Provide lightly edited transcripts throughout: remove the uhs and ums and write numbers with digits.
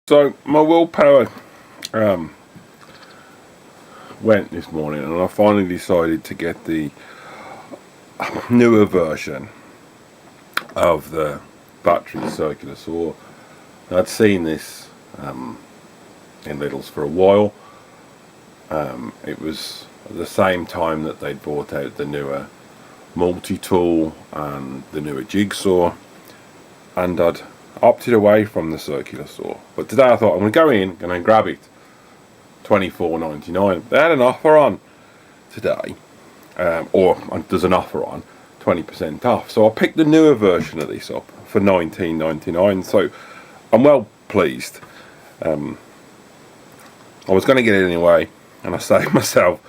So my willpower went this morning, and I finally decided to get the newer version of the battery circular saw. I'd seen this in Lidl's for a while. It was at the same time that they'd brought out the newer multi-tool and the newer jigsaw, and I'd opted away from the circular saw. But today I thought I'm going to go in and grab it. $24.99. They had an offer on today, or there's an offer on 20% off. So I picked the newer version of this up for $19.99. So I'm well pleased. I was going to get it anyway, and I saved myself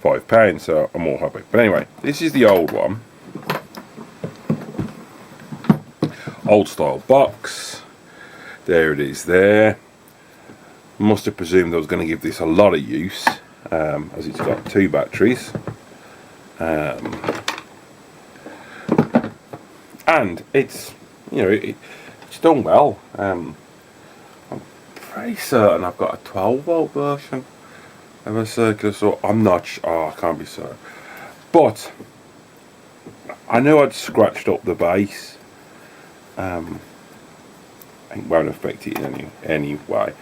£5, so I'm all happy. But anyway, this is the old one. Old style box. There it is there. Must have presumed I was going to give this a lot of use, as it's got two batteries. And it's, you know, it's done well. I'm pretty certain I've got a 12-volt version of a circular saw. I'm not sure. I can't be certain. But I knew I'd scratched up the base. It won't affect it in any way,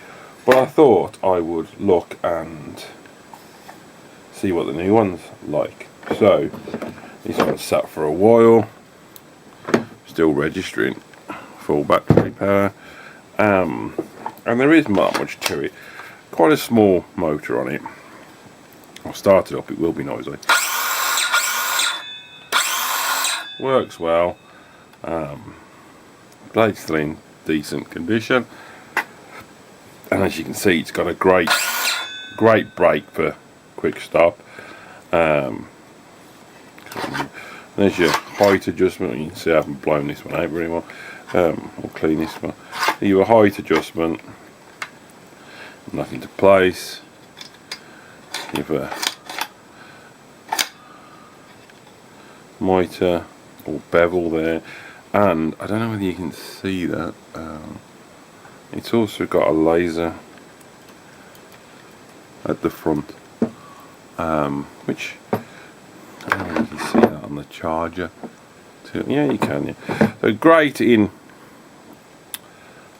but I thought I would look and see what the new one's like. So this one's sat for a while, still registering full battery power, and there isn't much to it. Quite a small motor on it. I'll start it up, it will be noisy. Works well. Blade's still in decent condition, and as you can see, it's got a great brake for quick stop. There's your height adjustment. You can see I haven't blown this one out very well. I'll clean this one. Your height adjustment, knock into place. You've a mitre or bevel there. And I don't know whether you can see that, it's also got a laser at the front, which, I don't know if you can see that on the charger too. Yeah, you can, yeah. So great in,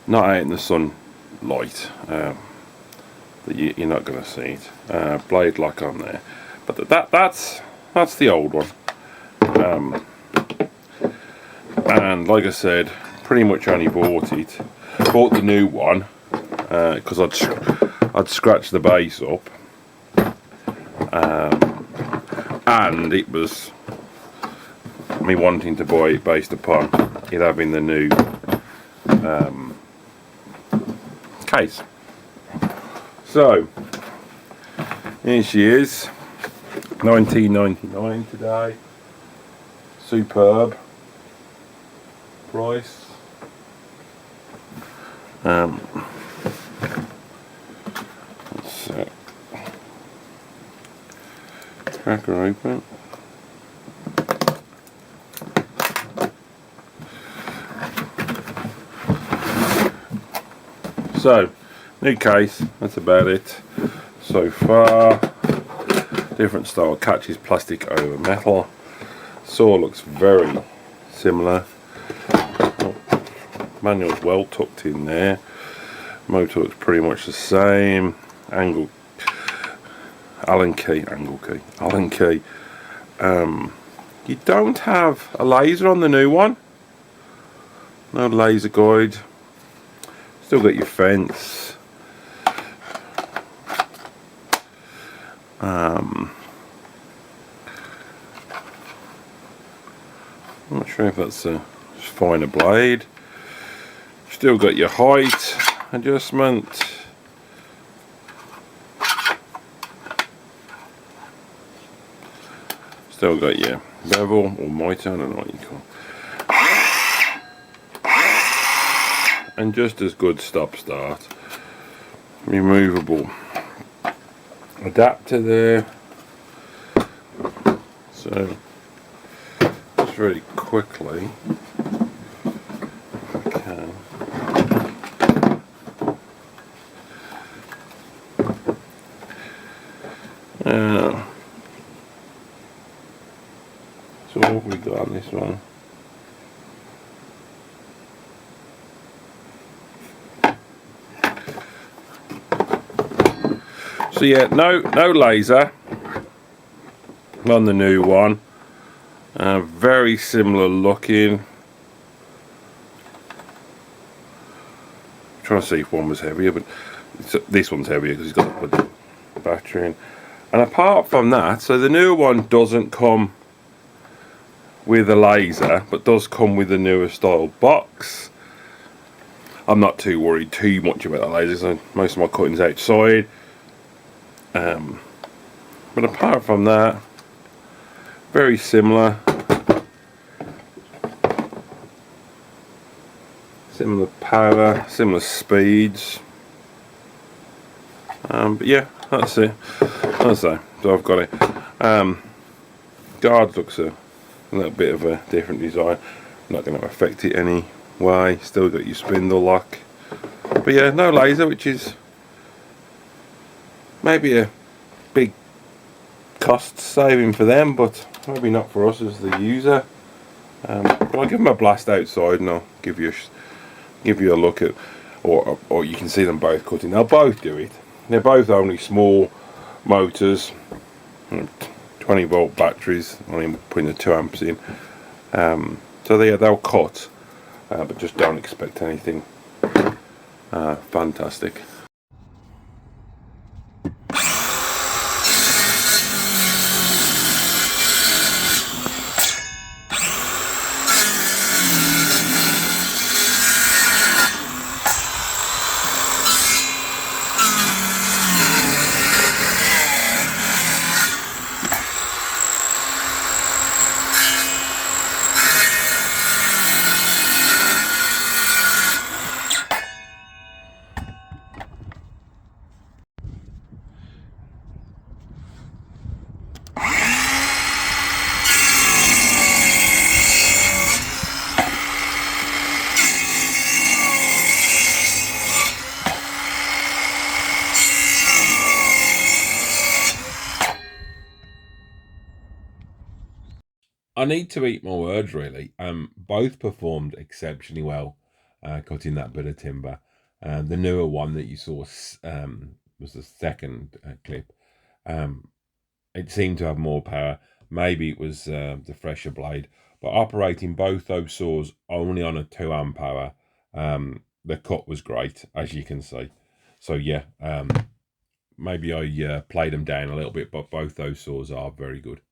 not out in the sunlight, that you're not going to see it. Blade lock on there, but that's the old one. And like I said, pretty much only bought the new one because I'd scratched the base up, and it was me wanting to buy it based upon it having the new case. So here she is, $19.99 today. Superb price. Let's crack her open. So, new case, that's about it so far. Different style catches, plastic over metal. Saw looks very similar. Manual's well tucked in there. Motor looks pretty much the same. Allen key. You don't have a laser on the new one. No laser guide. Still got your fence. I'm not sure if that's a finer blade. Still got your height adjustment. Still got your bevel or mitre, I don't know what you call it. And just as good stop start. Removable adapter there. So just really quickly, if I can, What have we got on this one? So yeah, no laser on the new one. Very similar looking. I'm trying to see if one was heavier, but this one's heavier because it's got to put the battery in. And apart from that, so the new one doesn't come with a laser, but does come with a newer style box. I'm not too worried too much about the laser, so most of my cutting's outside. But apart from that, very similar. Similar power, similar speeds. But yeah, that's it. So I've got it. Guard looks a little bit of a different design. Not going to affect it anyway. Still got your spindle lock. But yeah, no laser, which is maybe a big cost saving for them, but maybe not for us as the user. But I'll give them a blast outside and I'll give you a look at, or you can see them both cutting. They'll both do it. They're both only small motors, 20 volt batteries, only putting the 2 amps in. So they'll cut, but just don't expect anything fantastic. I need to eat my words, really. Both performed exceptionally well, cutting that bit of timber. The newer one that you saw was the second clip. It seemed to have more power. Maybe it was the fresher blade, but operating both those saws only on a 2 amp hour, the cut was great, as you can see. So yeah, maybe I played them down a little bit, but both those saws are very good.